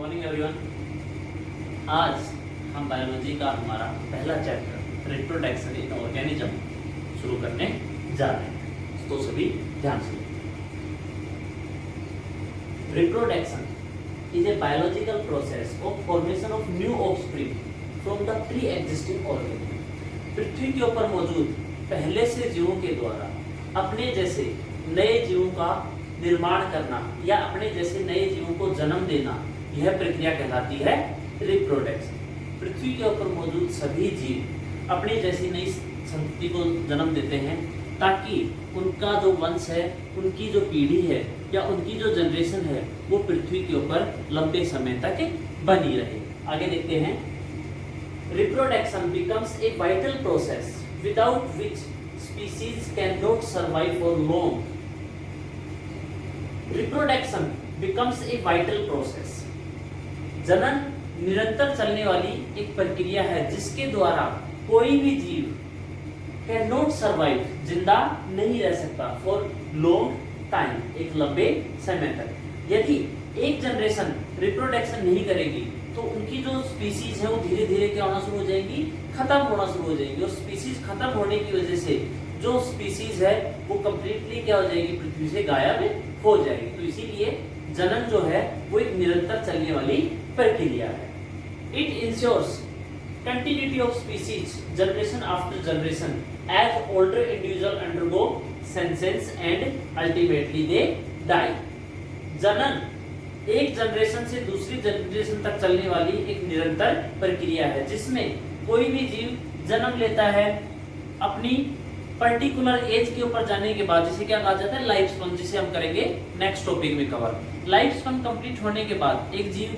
Morning everyone. आज हम biology का हमारा पहला चैप्टर रिप्रोडक्शन इन ऑर्गेनिज्म शुरू करने जा रहे हैं, तो सभी ध्यान से। Reproduction is a biological process of formation of new offspring from the pre existing organism. पृथ्वी के ऊपर मौजूद पहले से जीवों के द्वारा अपने जैसे नए जीवों का निर्माण करना या अपने जैसे नए जीवों को जन्म देना, यह प्रक्रिया कहलाती है रिप्रोडक्शन। पृथ्वी के ऊपर मौजूद सभी जीव अपने जैसी नई संतति को जन्म देते हैं ताकि उनका जो वंश है, उनकी जो पीढ़ी है या उनकी जो जनरेशन है वो पृथ्वी के ऊपर लंबे समय तक बनी रहे। आगे देखते हैं। Reproduction becomes a vital process without which species can not survive for long. Reproduction becomes a vital process. जनन निरंतर चलने वाली एक प्रक्रिया है जिसके द्वारा कोई भी जीव कैन नॉट सर्वाइव, जिंदा नहीं रह सकता, फॉर लॉन्ग टाइम, एक लंबे समय तक। यदि एक जनरेशन रिप्रोडक्शन नहीं करेगी तो उनकी जो स्पीसीज है वो धीरे धीरे क्या होना शुरू हो जाएगी, खत्म होना शुरू हो जाएगी। और स्पीसीज खत्म होने की वजह से जो स्पीसीज है वो कंप्लीटली क्या हो जाएगी, पृथ्वी से गायब हो जाएगी। तो इसीलिए जनन जो है वो एक निरंतर चलने वाली प्रक्रिया है। It insures continuity of species generation after generation as older individual undergo senses and ultimately they die. जनन एक जनरेशन से दूसरी जनरेशन तक चलने वाली एक निरंतर प्रक्रिया है जिसमें कोई भी जीव जन्म लेता है अपनी पर्टिकुलर एज के ऊपर जाने के बाद, जिसे क्या कहा जाता है, लाइफ स्पन, जिसे हम करेंगे नेक्स्ट टॉपिक में कवर। लाइफ स्पन कंप्लीट होने के बाद एक जीव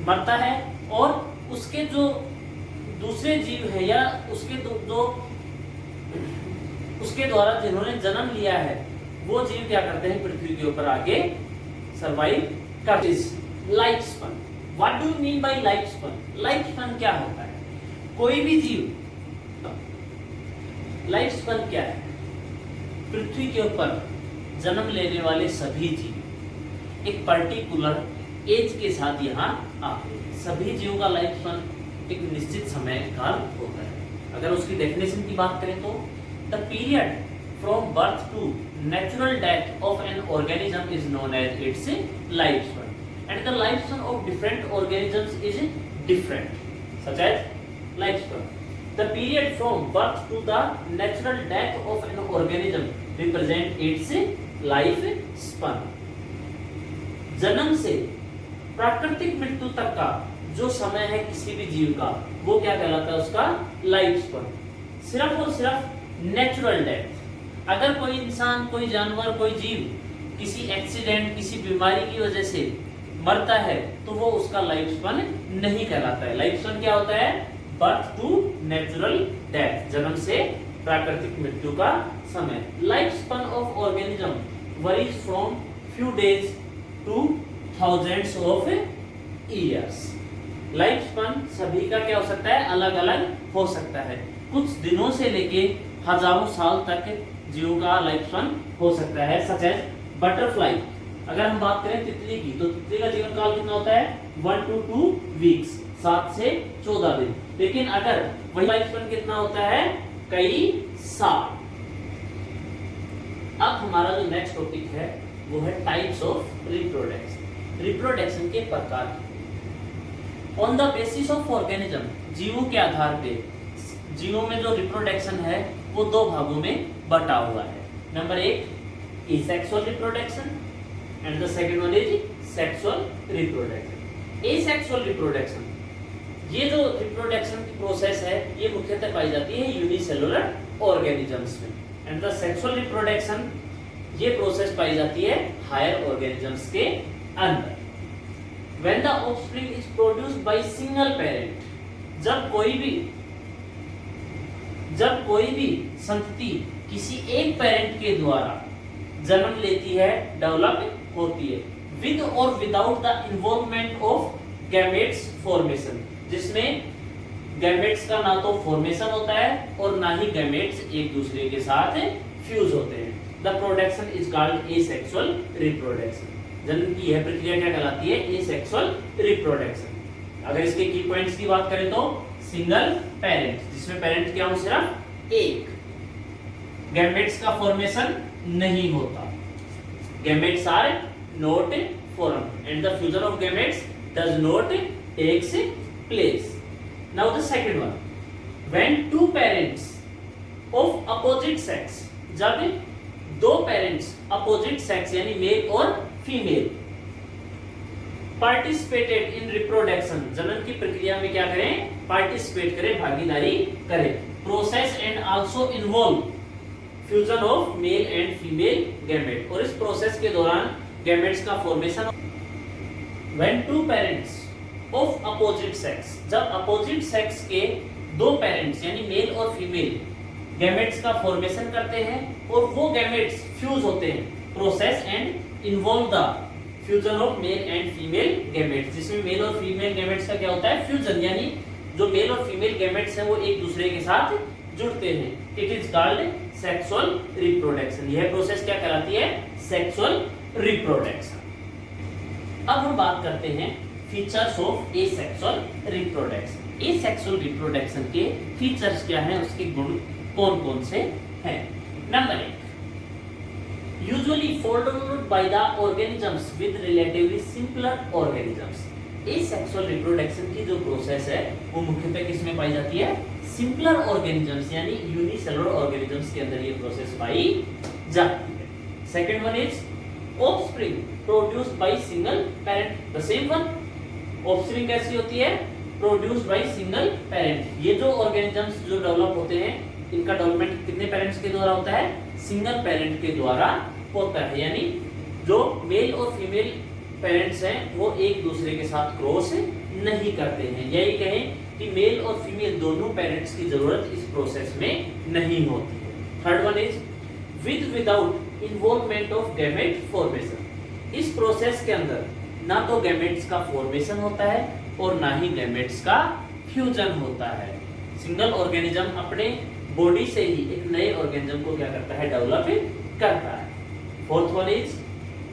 मरता है और उसके जो दूसरे जीव है या उसके जो उसके द्वारा जिन्होंने जन्म लिया है वो जीव क्या करते हैं, पृथ्वी के ऊपर आगे सर्वाइव करते हैं। Life span, what do you mean by life span? Life span क्या होता है? कोई भी जीव, लाइफ स्पन क्या है? पृथ्वी के ऊपर जन्म लेने वाले सभी जीव एक पर्टिकुलर एज के साथ यहाँ आते हैं। सभी जीवों का लाइफ स्पन एक निश्चित समय काल होता है। अगर उसकी डेफिनेशन की बात करें तो the period from birth to natural death of an organism is known as its life span and the life span of different organisms is different, such as life span. The period from birth to the natural death of an organism represent its life span. जन्म से प्राकृतिक मृत्यु तक का जो समय है किसी भी जीव का वो क्या कहलाता है, उसका लाइफ स्पन। सिर्फ और सिर्फ नेचुरल डेथ, अगर कोई इंसान, कोई जानवर, कोई जीव किसी एक्सीडेंट, किसी बीमारी की वजह से मरता है तो वो उसका लाइफ स्पन नहीं कहलाता है। लाइफ स्पन क्या होता है? बर्थ टू नेचुरल डेथ, जन्म से प्राकृतिक मृत्यु का समय। Life span of organism varies from few days to thousands of years. Life span सभी का क्या हो सकता है, अलग अलग हो सकता है। कुछ दिनों से लेके हजारों साल तक जीवों का लाइफ स्पन हो सकता है, सच एज बटरफ्लाई। अगर हम बात करें तितली की तो तितली का जीवन काल कितना होता है, 1 to 2 वीक्स, 7 से 14 दिन। लेकिन अगर वही लाइफ स्पैन कितना होता है, कई साल। अब हमारा जो नेक्स्ट टॉपिक है वो है टाइप्स ऑफ रिप्रोडक्शन। रिप्रोडक्शन के प्रकार। On the basis of organism, जीवों के आधार पे जीवों में जो रिप्रोडक्शन है वो दो भागों में बटा हुआ है। Number 1 asexual reproduction and the second one is sexual reproduction. Asexual reproduction, ये जो रिप्रोडक्शन की प्रोसेस है ये मुख्यतः पाई जाती है यूनिसेलुलर ऑर्गेनिजम्स में। एंड द सेक्सुअल रिप्रोडक्शन, ये प्रोसेस पाई जाती है हायर ऑर्गेनिजम्स के अंदर। When the offspring is produced by single parent, जब कोई भी संतति किसी एक पेरेंट के द्वारा जन्म लेती है, डेवलप होती है, विद और without the involvement of gametes formation, जिसमें गैमेट्स का ना तो फॉर्मेशन होता है और ना ही गैमेट्स एक दूसरे के साथ फ्यूज होते हैं। The production is called asexual reproduction. जनन की यह प्रक्रिया क्या कहलाती है? Asexual reproduction. अगर इसके की पॉइंट्स की बात करें तो सिंगल पेरेंट, जिसमें पेरेंट क्या हो? सिर्फ एक। गैमेट्स का फॉर्मेशन नहीं होता, gametes are not formed and the fusion of gametes does not takes place. Now the second one, when two parents of opposite sex, जब दो पेरेंट्स अपोजिट सेक्स यानी मेल और फीमेल पार्टिसिपेटेड इन रिप्रोडक्शन, जनन की प्रक्रिया में क्या करें? पार्टिसिपेट करें, भागीदारी करें। Process and also involve fusion of male and female gamete, और इस प्रोसेस के दौरान गैमेट्स का formation. When two parents of opposite sex, जब अपोजिट सेक्स के दो पेरेंट्स यानी मेल और फीमेल गैमेट्स का फॉर्मेशन करते हैं और वो गैमेट्स फ्यूज होते हैं, process and involve the fusion of male and female gametes, जिसमें मेल और फीमेल गैमेट्स का क्या होता है? फ्यूजन, यानी जो मेल और फीमेल गैमेट्स हैं वो एक दूसरे के साथ जुड़ते हैं। It is called sexual reproduction. यह प्रोसेस क्या कहलाती है? Sexual reproduction. अब हम बात करते हैं features of asexual reproduction. Asexual reproduction के फीचर्स क्या हैं, उसके गुण कौन कौन से हैं? Number 1, usually followed by the organisms with relatively simpler organisms. Asexual reproduction की जो प्रोसेस है वो मुख्यतः किसमें पाई जाती है? सिंपलर ऑर्गेनिजम्स यानी यूनिसेलुलर ऑर्गेनिजम्स के अंदर ये प्रोसेस पाई जाती है। Second one is offspring produced by single parent, the same one. Offspring कैसी होती है? Produced by single parent. ये जो ऑर्गेनिजम्स जो डेवलप होते हैं इनका डेवलपमेंट कितने पेरेंट्स के द्वारा होता है? सिंगल पेरेंट के द्वारा होता है, यानी जो मेल और फीमेल पेरेंट्स हैं वो एक दूसरे के साथ क्रॉस नहीं करते हैं। यही कहें कि मेल और फीमेल दोनों पेरेंट्स की जरूरत इस प्रोसेस में नहीं होती है। Third one is with without involvement of gamete formation. इस प्रोसेस के अंदर ना तो गैमेट्स का फॉर्मेशन होता है और ना ही गैमेट्स का फ्यूजन होता है। सिंगल ऑर्गेनिज्म अपने बॉडी से ही एक नए ऑर्गेनिज्म को क्या करता है? डेवलप करता है। Fourth one is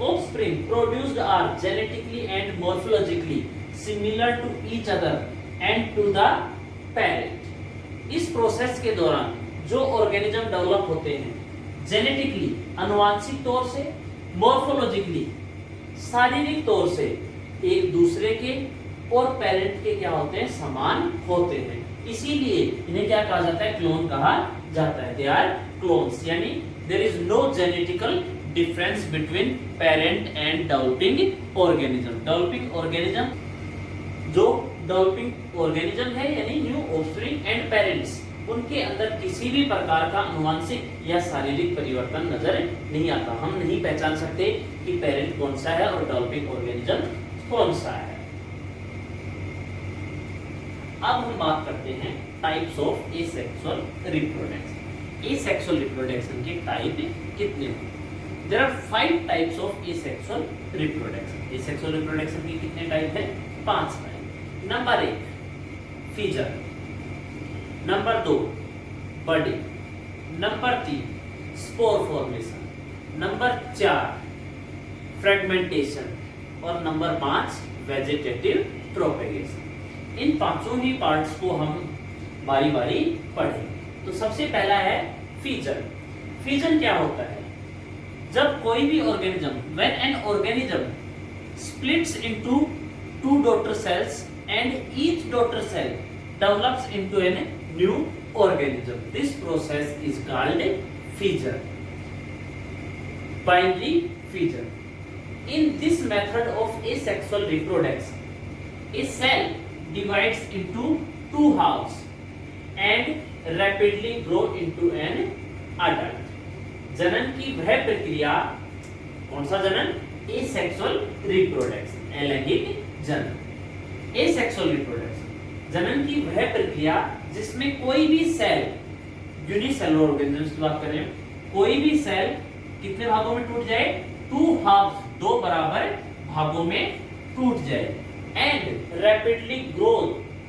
offspring produced are genetically and morphologically similar to each other and to the parent. इस प्रोसेस के दौरान जो ऑर्गेनिज्म डेवलप होते हैं जेनेटिकली अनुवांशिक तौर से, मॉर्फोलॉजिकली शारीरिक तौर से एक दूसरे के और पेरेंट के क्या होते हैं? समान होते हैं। इसीलिए इन्हें क्या कहा जाता है? क्लोन कहा जाता है। दे आर क्लोन्स, यानी there is no genetical difference between parent and developing organism. Developing organism जो डेवलपिंग ऑर्गेनिज्म है यानी न्यू ऑफस्प्रिंग एंड पेरेंट्स, उनके अंदर किसी भी प्रकार का अनुवांशिक या शारीरिक परिवर्तन नजर नहीं आता। हम नहीं पहचान सकते कि पेरेंट कौन सा है और डेवलपिंग ऑर्गेनिज्म कौन सा है। अब हम बात करते हैं types of asexual reproduction. Asexual reproduction के टाइप कितने हैं? There are 5 types of asexual reproduction. Asexual reproduction के कितने टाइप हैं? 5 type. Number 1 fission, number 2 budding, number 3 spore formation, number 4 fragmentation और नंबर 5 वेजिटेटिव प्रोपेगेशन। इन पांचों ही पार्ट्स को हम बारी बारी पढ़ेंगे। तो सबसे पहला है फीजन। फीजन क्या होता है? जब कोई भी organism, when an organism splits into 2 daughter cells and each daughter cell develops into a new organism. This process is called fission, binary fission. In this method of asexual reproduction, a cell divides into 2 halves and rapidly grow into an adult. जनन की वह प्रक्रिया, कौन सा जनन? Asexual reproduction, अलैंगिक जनन। Asexual reproduction जनन की वह प्रक्रिया जिसमें कोई भी सेल, यूनिसेलुलर ऑर्गेनिजम्स की बात करें, कोई भी सेल कितने भागों में टूट जाए? 2 हाफ्स, 2 बराबर भागों में टूट जाए, and rapidly grow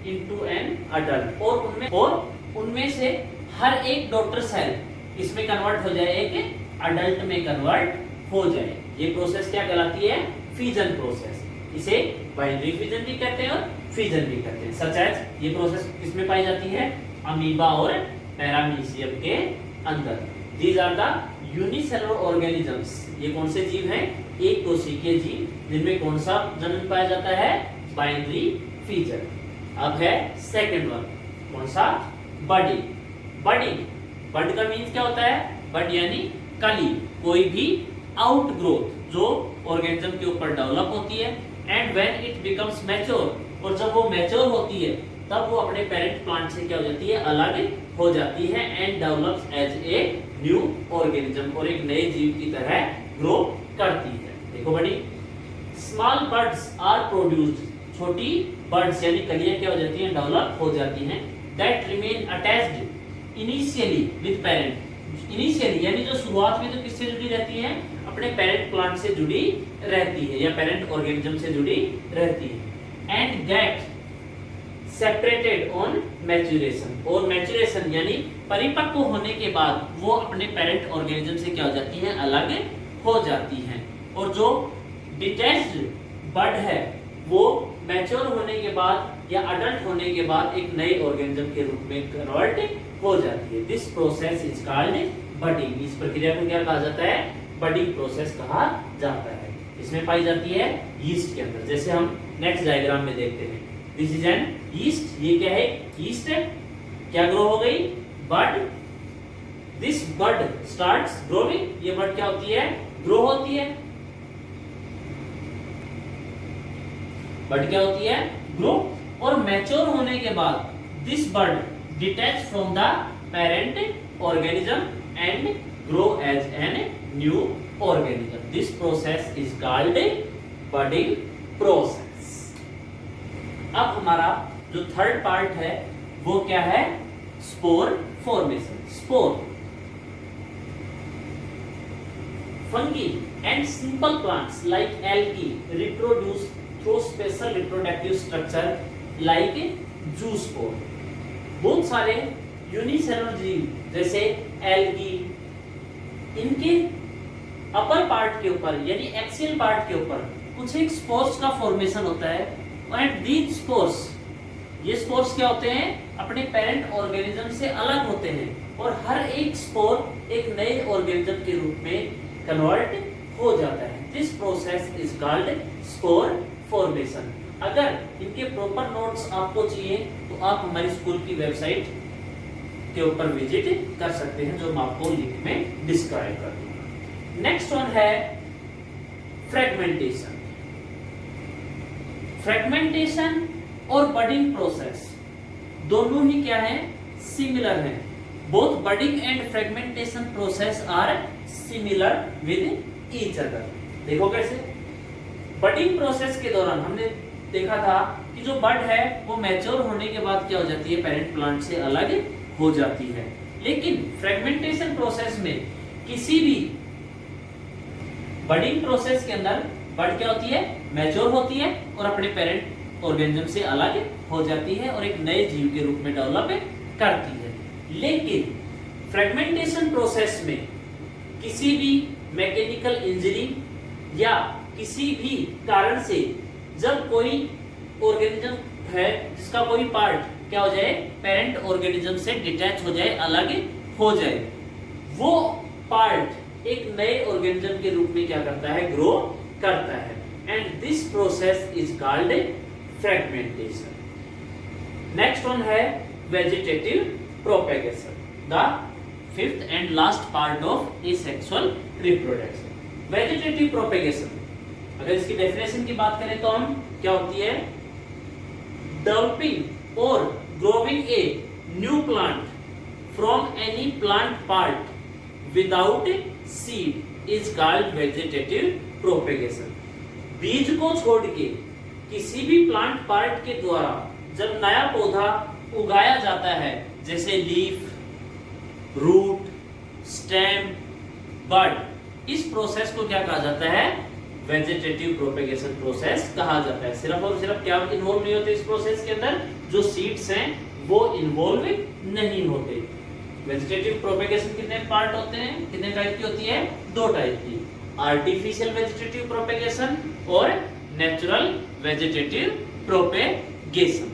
into an adult, और उनमें से हर एक डॉटर सेल इसमें कन्वर्ट हो जाए, एक अडल्ट में कन्वर्ट हो जाए। ये प्रोसेस क्या कहलाती है? Fission process. इसे बाइनरी फिजन भी कहते हैं और फिजन भी कहते हैं। सच एज ये प्रोसेस किसमें पाई जाती है? अमीबा और पैरामीशियम के अंदर। These are the unicellular organisms. ये कौन से जीव हैं? एक कोशिकीय जीव जिनमें कौन सा जन्म पाया जाता है? Binary fission. अब है सेकंड वन, कौन सा? बडिंग। बडिंग, बड का मीन्स क्या होता है? बड यानी कली, कोई भी आउटग्रोथ जो ऑर्गेनिज्म के ऊपर डेवलप होती है। And when it becomes mature, और जब वो मैच्योर होती है तब वो अपने पेरेंट प्लांट से क्या हो जाती है? अलग हो जाती है। And develops as a new organism, और एक नए जीव की तरह ग्रो करती है। देखो बड़ी, स्मॉल बर्ड्स आर प्रोड्यूस्ड। छोटी बर्ड्स यानी कलियां क्या हो जाती हैं? डेवलप हो जाती हैं। That remain attached initially with parent. Initially यानी जो शुरुआत में तो किससे जुड़ी रहती है? अपने पेरेंट प्लांट से जुड़ी रहती है या पेरेंट ऑर्गेनिज्म से जुड़ी रहती है। And get separated on maturation, और मैच्योरेशन यानी परिपक्व होने के बाद वो अपने पेरेंट ऑर्गेनिज्म से क्या हो जाती है? अलग हो जाती हैं। और जो डिटैच्ड बड है वो मैच्योर होने के बाद या अडल्ट होने के बाद एक नए ऑर्गेनिज्म के रूप में कन्वर्ट हो जाती है। This process is called budding. इस प्रक्रिया को क्या कहा जाता है? बडिंग प्रोसेस कहा जाता है। इसमें पाई जाती है यीस्ट के अंदर, जैसे हम नेक्स्ट डायग्राम में देखते हैं। This is an yeast. ये क्या है? यीस्ट है। क्या ग्रो हो गई? Bud. This bud starts growing. ये बड क्या होती है? ग्रो होती है। बड क्या होती है? ग्रो। और मैच्योर होने के बाद this bud detach from the parent organism and grow as an new organism. This process is called budding process. अब हमारा जो थर्ड पार्ट है वो क्या है? Spore formation. Spore, fungi and simple plants like algae reproduce through special reproductive structure like zoospore. बहुत सारे unicellular जीव जैसे एल्गी, इनके अपर पार्ट के ऊपर यानी एक्सियल पार्ट के ऊपर कुछ एक स्पोर्स का फॉर्मेशन होता है। एंड दीज स्पोर्स, ये स्पोर्स क्या होते हैं? अपने पेरेंट ऑर्गेनिज्म से अलग होते हैं और हर एक स्पोर एक नए ऑर्गेनिज्म के रूप में कन्वर्ट हो जाता है। This process is called spore formation. अगर इनके प्रॉपर नोट्स आपको चाहिए तो आप हमारी स्कूल की वेबसाइट के ऊपर विजिट कर सकते हैं, जो मैं आपको लिंक में डिस्क्राइब कर दूंगा। नेक्स्ट वन है फ्रेगमेंटेशन। फ्रेगमेंटेशन और बडिंग प्रोसेस दोनों ही क्या है? सिमिलर है। Both budding and fragmentation process are similar with each other. देखो कैसे? बडिंग प्रोसेस के दौरान हमने देखा था कि जो बड है वो मैच्योर होने के बाद क्या हो जाती है? पेरेंट प्लांट से अलग हो जाती है। लेकिन फ्रेगमेंटेशन प्रोसेस में किसी भी बडिंग प्रोसेस के अंदर बड क्या होती है? मैच्योर होती है और अपने पेरेंट ऑर्गेनिज्म से अलग हो जाती है और एक नए जीव के रूप में डेवलप करती है। लेकिन फ्रेगमेंटेशन प्रोसेस में किसी भी मैकेनिकल इंजरी या किसी भी कारण से जब कोई ऑर्गेनिज्म है जिसका कोई पार्ट क्या हो जाए? पेरेंट ऑर्गेनिज्म से डिटैच हो जाए, अलग हो जाए, वो पार्ट एक नए ऑर्गेनिज्म के रूप में क्या करता है? ग्रो करता है। And this process is called fragmentation. Next one है vegetative propagation, the fifth and last part of asexual reproduction. Vegetative propagation, अगर इसकी डेफिनेशन की बात करें तो हम क्या होती है? डेवलपिंग और growing a new plant from any plant part without seed is called vegetative propagation. बीज को छोड़ के किसी भी प्लांट पार्ट के द्वारा जब नया पौधा उगाया जाता है, जैसे लीफ, रूट, स्टेम, बड, इस प्रोसेस को क्या कहा जाता है? वेजिटेटिव प्रोपेगेशन प्रोसेस कहा जाता है। सिर्फ और सिर्फ क्या इन्वॉल्व नहीं होते इस प्रोसेस के अंदर? जो सीड्स हैं वो इन्वॉल्व नहीं होते। वेजिटेटिव प्रोपेगेशन कितने पार्ट होते हैं? कितने टाइप की होती है? 2 टाइप की। आर्टिफिशियल वेजिटेटिव प्रोपेगेशन और नेचुरल वेजिटेटिव प्रोपेगेशन।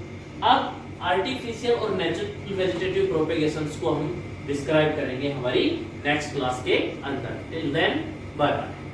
अब आर्टिफिशियल और नेचुरल वेजिटेटिव प्रोपेगेशंस को हम डिस्क्राइब करेंगे हमारी नेक्स्ट क्लास के अंदर। Till then bye bye.